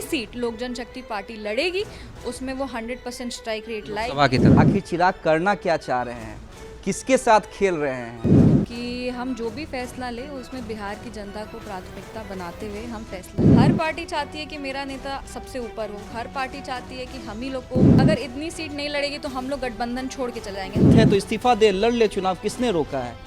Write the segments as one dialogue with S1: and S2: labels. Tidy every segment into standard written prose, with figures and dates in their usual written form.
S1: Seat लोक जनशक्ति party लड़ेगी उसमें वो 100% स्ट्राइक रेट लाएगी।
S2: सभा की तरफ आखिर चिराग करना क्या चाह रहे हैं, किसके साथ खेल रहे हैं?
S1: कि हम जो भी फैसला ले उसमें बिहार की जनता को प्राथमिकता बनाते हुए हम फैसला। हर पार्टी चाहती है कि मेरा नेता सबसे ऊपर हो, हर पार्टी चाहती है कि हम ही लोग को, अगर इतनी सीट नहीं लड़ेगी तो हम लोग गठबंधन छोड़ के चले जाएंगे।
S2: है तो इस्तीफा दे, लड़ ले चुनाव, किसने रोका है?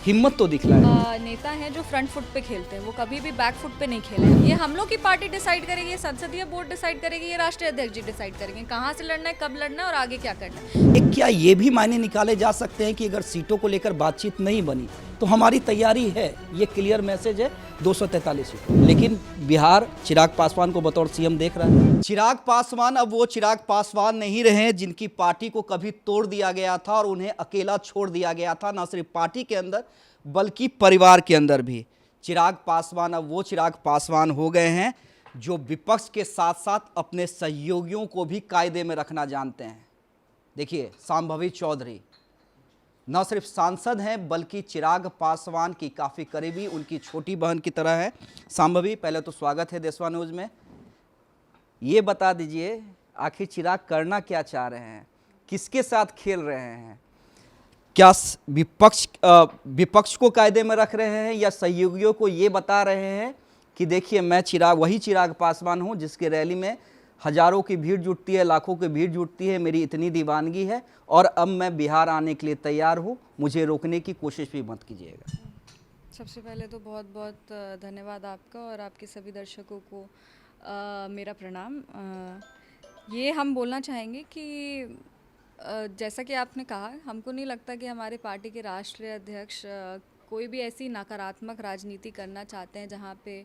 S2: हिम्मत तो दिखलाए।
S1: नेता हैं जो फ्रंट फुट पे खेलते हैं, वो कभी भी बैक फुट पे नहीं खेले। ये हम लोग की पार्टी डिसाइड करेगी, ये संसदीय बोर्ड डिसाइड करेगी, ये राष्ट्रीय अध्यक्ष जी डिसाइड करेंगे कहाँ से लड़ना है, कब लड़ना है और आगे क्या करना है।
S3: क्या ये भी मायने निकाले जा सकते हैं कि अगर सीटों को लेकर बातचीत नहीं बनी तो हमारी तैयारी है, ये क्लियर मैसेज है 243 सीटों। लेकिन बिहार चिराग पासवान को बतौर सीएम देख रहा है।
S2: चिराग पासवान अब वो चिराग पासवान नहीं रहे जिनकी पार्टी को कभी तोड़ दिया गया था और उन्हें अकेला छोड़ दिया गया था, न सिर्फ पार्टी के अंदर बल्कि परिवार के अंदर भी। चिराग पासवान अब वो चिराग पासवान हो गए हैं जो विपक्ष के साथ साथ अपने सहयोगियों को भी कायदे में रखना जानते हैं। देखिए, शांभवी चौधरी न सिर्फ सांसद हैं बल्कि चिराग पासवान की काफ़ी करीबी, उनकी छोटी बहन की तरह है। शांभवी, पहले तो स्वागत है देशवा न्यूज़ में। ये बता दीजिए आखिर चिराग करना क्या चाह रहे हैं, किसके साथ खेल रहे हैं? क्या विपक्ष को कायदे में रख रहे हैं या सहयोगियों को ये बता रहे हैं कि देखिए मैं वही चिराग पासवान हूँ जिसके रैली में हजारों की भीड़ जुटती है, लाखों की भीड़ जुटती है, मेरी इतनी दीवानगी है और अब मैं बिहार आने के लिए तैयार हूँ, मुझे रोकने की कोशिश भी मत कीजिएगा।
S1: सबसे पहले तो बहुत बहुत धन्यवाद आपका और आपके सभी दर्शकों को मेरा प्रणाम। ये हम बोलना चाहेंगे कि जैसा कि आपने कहा, हमको नहीं लगता कि हमारे पार्टी के राष्ट्रीय अध्यक्ष कोई भी ऐसी नकारात्मक राजनीति करना चाहते हैं जहाँ पे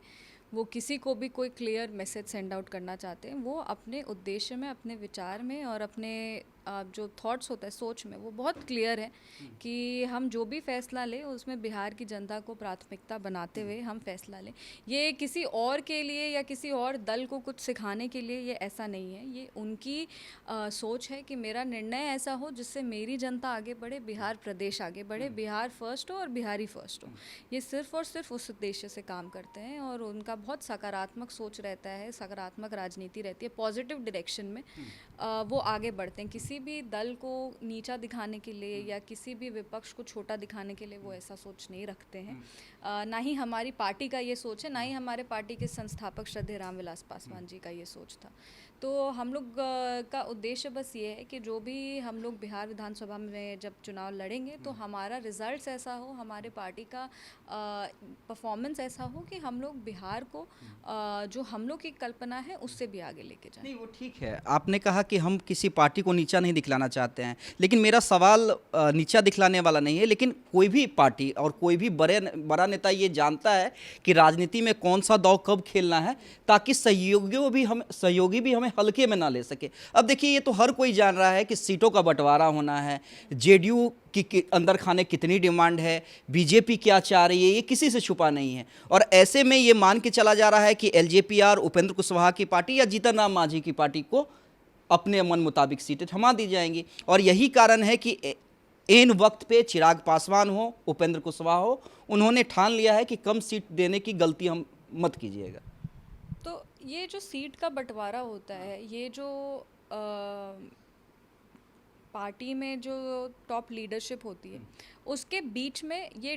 S1: वो किसी को भी कोई क्लियर मैसेज सेंड आउट करना चाहते हैं। वो अपने उद्देश्य में, अपने विचार में और अपने जो थॉट्स होता है, सोच में, वो बहुत क्लियर है कि हम जो भी फैसला लें उसमें बिहार की जनता को प्राथमिकता बनाते हुए हम फैसला लें। ये किसी और के लिए या किसी और दल को कुछ सिखाने के लिए ये ऐसा नहीं है। ये उनकी सोच है कि मेरा निर्णय ऐसा हो जिससे मेरी जनता आगे बढ़े, बिहार प्रदेश आगे बढ़े, बिहार फर्स्ट हो और बिहारी फर्स्ट हो। ये सिर्फ और सिर्फ उस उद्देश्य से काम करते हैं और उनका बहुत सकारात्मक सोच रहता है, सकारात्मक राजनीति रहती है, पॉजिटिव डायरेक्शन में वो आगे बढ़ते हैं। किसी भी दल को नीचा दिखाने के लिए या किसी भी विपक्ष को छोटा दिखाने के लिए वो ऐसा सोच नहीं रखते हैं। ना ही हमारी पार्टी का ये सोच है, ना ही हमारे पार्टी के संस्थापक श्रद्धेय रामविलास पासवान जी का ये सोच था। तो हम लोग का उद्देश्य बस ये है कि जो भी हम लोग बिहार विधानसभा में जब चुनाव लड़ेंगे तो हमारा रिजल्ट्स ऐसा हो, हमारे पार्टी का परफॉर्मेंस ऐसा हो कि हम लोग बिहार को जो हम लोग की कल्पना है उससे भी आगे लेके जाएं।
S2: नहीं, वो ठीक है। आपने कहा कि हम किसी पार्टी को नीचा नहीं दिखलाना चाहते हैं, लेकिन मेरा सवाल नीचा दिखलाने वाला नहीं है। लेकिन कोई भी पार्टी और कोई भी बड़ा नेता ये जानता है कि राजनीति में कौन सा दांव कब खेलना है ताकि सहयोगी भी हमें हल्के में ना ले सके। अब देखिए, ये तो हर कोई जान रहा है कि सीटों का बंटवारा होना है, जेडीयू की अंदर खाने कितनी डिमांड है, बीजेपी क्या चाह रही है, ये किसी से छुपा नहीं है। और ऐसे में ये मान के चला जा रहा है कि एलजेपी उपेंद्र कुशवाहा की पार्टी या जीतन राम मांझी की पार्टी को अपने मन मुताबिक सीटें थमा दी जाएंगी। और यही कारण है कि इन वक्त पे चिराग पासवान हो, उपेंद्र कुशवाहा हो, उन्होंने ठान लिया है कि कम सीट देने की गलती हम मत कीजिएगा।
S1: तो ये जो सीट का बंटवारा होता है, ये जो पार्टी में जो टॉप लीडरशिप होती है उसके बीच में ये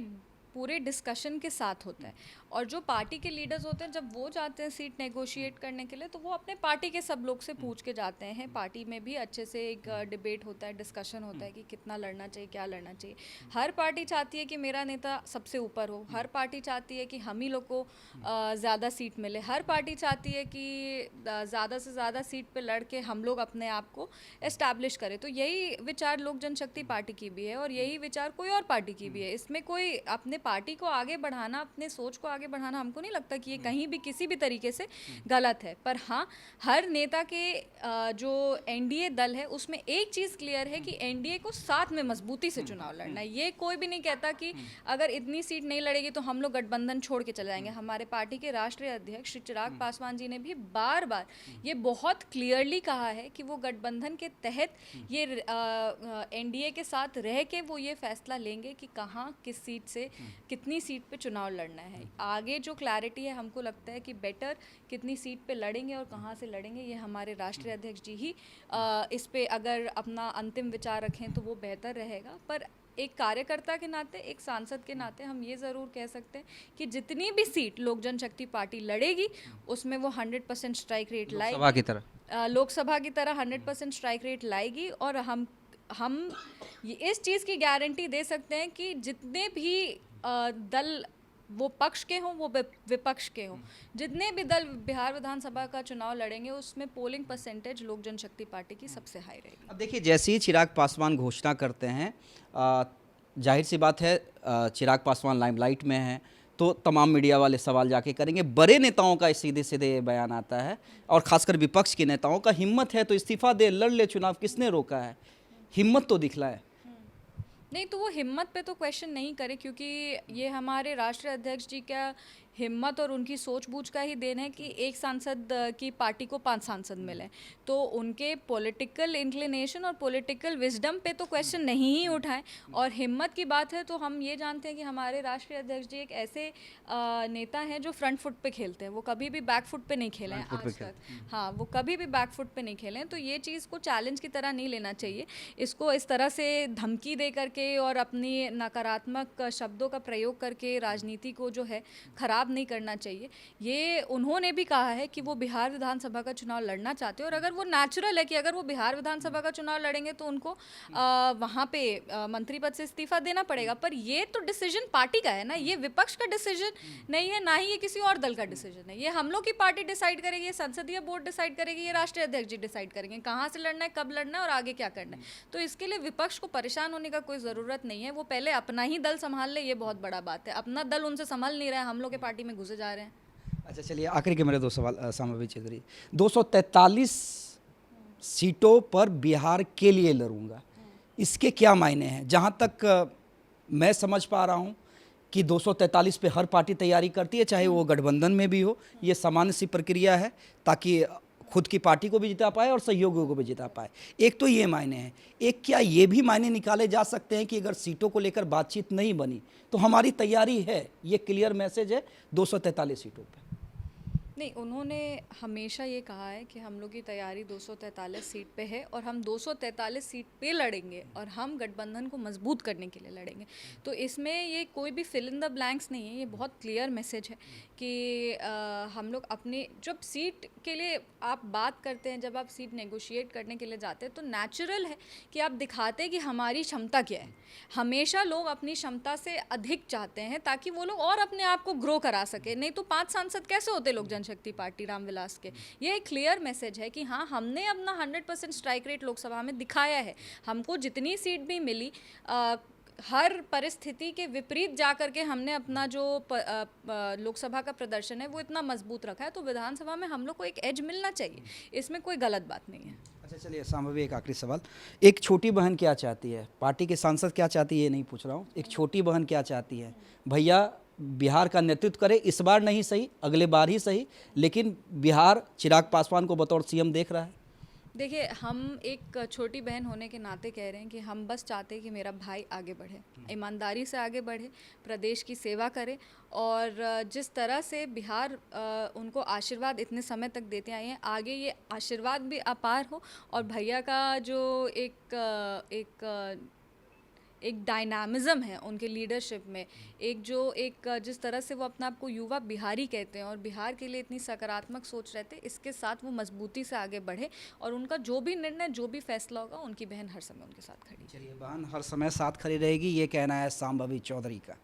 S1: पूरे डिस्कशन के साथ होता है। और जो पार्टी के लीडर्स होते हैं जब वो जाते हैं सीट नेगोशिएट करने के लिए तो वो अपने पार्टी के सब लोग से पूछ के जाते हैं। पार्टी में भी अच्छे से एक डिबेट होता है, डिस्कशन होता है कि कितना लड़ना चाहिए, क्या लड़ना चाहिए। हर पार्टी चाहती है कि मेरा नेता सबसे ऊपर हो, हर पार्टी चाहती है कि हम ही लोग को ज़्यादा सीट मिले, हर पार्टी चाहती है कि ज़्यादा से ज़्यादा सीट पे लड़ के हम लोग अपने आप को एस्टैब्लिश करें। तो यही विचार लोक जनशक्ति पार्टी की भी है और यही विचार कोई और पार्टी की भी है। इसमें कोई अपने पार्टी को आगे बढ़ाना, अपने सोच को आगे बढ़ाना, हमको नहीं लगता कि ये कहीं भी किसी भी तरीके से गलत है। पर हाँ, हर नेता के जो एनडीए दल है उसमें एक चीज़ क्लियर है कि एनडीए को साथ में मजबूती से चुनाव लड़ना है। ये कोई भी नहीं कहता कि अगर इतनी सीट नहीं लड़ेगी तो हम लोग गठबंधन छोड़ के चले जाएंगे। हमारे पार्टी के राष्ट्रीय अध्यक्ष श्री चिराग पासवान जी ने भी बार बार ये बहुत क्लियरली कहा है कि वो गठबंधन के तहत ये एनडीए के साथ रह के वो ये फैसला लेंगे कि कहाँ किस सीट से कितनी सीट पे चुनाव लड़ना है। आगे जो क्लैरिटी है हमको लगता है कि बेटर कितनी सीट पे लड़ेंगे और कहाँ से लड़ेंगे ये हमारे राष्ट्रीय अध्यक्ष जी ही इस पे अगर अपना अंतिम विचार रखें तो वो बेहतर रहेगा। पर एक कार्यकर्ता के नाते, एक सांसद के नाते हम ये ज़रूर कह सकते हैं कि जितनी भी सीट लोक जनशक्ति पार्टी लड़ेगी उसमें वो 100% स्ट्राइक रेट लाएगी,
S2: सभा की तरह
S1: लोकसभा की तरह 100% स्ट्राइक रेट लाएगी। और हम इस चीज़ की गारंटी दे सकते हैं कि जितने भी दल, वो पक्ष के हों वो विपक्ष के हों, जितने भी दल बिहार विधानसभा का चुनाव लड़ेंगे उसमें पोलिंग परसेंटेज लोक जनशक्ति पार्टी की सबसे हाई रहेगी।
S2: अब देखिए, जैसे ही चिराग पासवान घोषणा करते हैं, जाहिर सी बात है, चिराग पासवान लाइमलाइट में हैं तो तमाम मीडिया वाले सवाल जाके करेंगे। बड़े नेताओं का सीधे सीधे बयान आता है और खासकर विपक्ष के नेताओं का, हिम्मत है तो इस्तीफा दे, लड़ ले चुनाव, किसने रोका है? हिम्मत तो दिखलाए।
S1: नहीं तो वो हिम्मत पे तो क्वेश्चन नहीं करे, क्योंकि ये हमारे राष्ट्रीय अध्यक्ष जी का हिम्मत और उनकी सूझबूझ का ही देन है कि एक सांसद की पार्टी को 5 सांसद मिले, तो उनके पॉलिटिकल इंक्लिनेशन और पॉलिटिकल विजडम पे तो क्वेश्चन नहीं ही उठाए। और हिम्मत की बात है तो हम ये जानते हैं कि हमारे राष्ट्रीय अध्यक्ष जी एक ऐसे नेता हैं जो फ्रंट फुट पे खेलते हैं, वो कभी भी बैक फुट पे नहीं खेले हैं आज तक। हाँ, वो कभी भी बैक फुट पे नहीं खेले हैं, तो ये चीज़ को चैलेंज की तरह नहीं लेना चाहिए। इसको इस तरह से धमकी दे करके और अपनी नकारात्मक शब्दों का प्रयोग करके राजनीति को जो है खराब नहीं करना चाहिए। ये उन्होंने भी कहा है कि वो बिहार विधानसभा का चुनाव लड़ना चाहते हैं, और अगर वो नेचुरल है कि अगर वो बिहार विधानसभा का चुनाव लड़ेंगे तो उनको वहाँ पे मंत्री पद से इस्तीफा देना पड़ेगा। पर ये तो डिसीजन पार्टी का है ना, ये विपक्ष का डिसीजन नहीं है, ना ही ये किसी और दल का डिसीजन है। ये हम लोग की पार्टी डिसाइड करेगी, ये संसदीय बोर्ड डिसाइड करेगी, ये राष्ट्रीय अध्यक्ष जी डिसाइड करेंगे कहाँ से लड़ना है, कब लड़ना है और आगे क्या करना है। तो इसके लिए विपक्ष को परेशान होने का कोई ज़रूरत नहीं है। वो पहले अपना ही दल संभाल ले, ये बहुत बड़ा बात है। अपना दल उनसे संभाल नहीं रहा है, हम लोग के पार्टी में घुसे जा रहे हैं।
S3: अच्छा, चलिए आखिरी के मेरे 2 सवाल सामवी चौधरी। 243 सीटों पर बिहार के लिए लड़ूंगा, इसके क्या मायने हैं? जहाँ तक मैं समझ पा रहा हूँ कि 243 पे हर पार्टी तैयारी करती है, चाहे वो गठबंधन में भी हो। ये सामान्य सी प्रक्रिया है ताकि खुद की पार्टी को भी जिता पाए और सहयोगियों को भी जिता पाए। एक तो ये मायने हैं, एक क्या ये भी मायने निकाले जा सकते हैं कि अगर सीटों को लेकर बातचीत नहीं बनी तो हमारी तैयारी है, ये क्लियर मैसेज है 243 सीटों पे?
S1: नहीं, उन्होंने हमेशा ये कहा है कि हम लोग की तैयारी 243 सीट पे है और हम 243 सीट पे लड़ेंगे और हम गठबंधन को मजबूत करने के लिए लड़ेंगे। तो इसमें ये कोई भी फिल इन द ब्लैंक्स नहीं है, ये बहुत क्लियर मैसेज है कि हम लोग अपने, जब सीट के लिए आप बात करते हैं, जब आप सीट नेगोशिएट करने के लिए जाते हैं तो नेचुरल है कि आप दिखाते हैं कि हमारी क्षमता क्या है। हमेशा लोग अपनी क्षमता से अधिक चाहते हैं ताकि वो लोग और अपने आप को ग्रो करा सके। नहीं तो 5 सांसद कैसे होते लोग जनशक्ति पार्टी रामविलास के? ये एक क्लियर मैसेज है कि हाँ, हमने अपना 100% स्ट्राइक रेट लोकसभा में दिखाया है। हमको जितनी सीट भी मिली, हर परिस्थिति के विपरीत जा करके हमने अपना जो लोकसभा का प्रदर्शन है वो इतना मजबूत रखा है, तो विधानसभा में हम लोग को एक एज मिलना चाहिए, इसमें कोई गलत बात नहीं है।
S3: अच्छा, चलिए सामवी, एक आखिरी सवाल। एक छोटी बहन क्या चाहती है, पार्टी के सांसद क्या चाहती है ये नहीं पूछ रहा हूँ, एक छोटी बहन क्या चाहती है? भैया बिहार का नेतृत्व करे, इस बार नहीं सही, अगले बार ही सही, लेकिन बिहार चिराग पासवान को बतौर सीएम देख रहा है।
S1: देखिए, हम एक छोटी बहन होने के नाते कह रहे हैं कि हम बस चाहते हैं कि मेरा भाई आगे बढ़े, ईमानदारी से आगे बढ़े, प्रदेश की सेवा करे, और जिस तरह से बिहार उनको आशीर्वाद इतने समय तक देते आए हैं, आगे ये आशीर्वाद भी अपार हो। और भैया का जो एक डायनामिज़म है उनके लीडरशिप में, जिस तरह से वो अपने आप को युवा बिहारी कहते हैं और बिहार के लिए इतनी सकारात्मक सोच रहते हैं, इसके साथ वो मजबूती से आगे बढ़े और उनका जो भी निर्णय, जो भी फैसला होगा, उनकी बहन हर समय उनके साथ खड़ी।
S3: चलिए, बहन हर समय साथ खड़ी रहेगी, ये कहना है संभवी चौधरी का।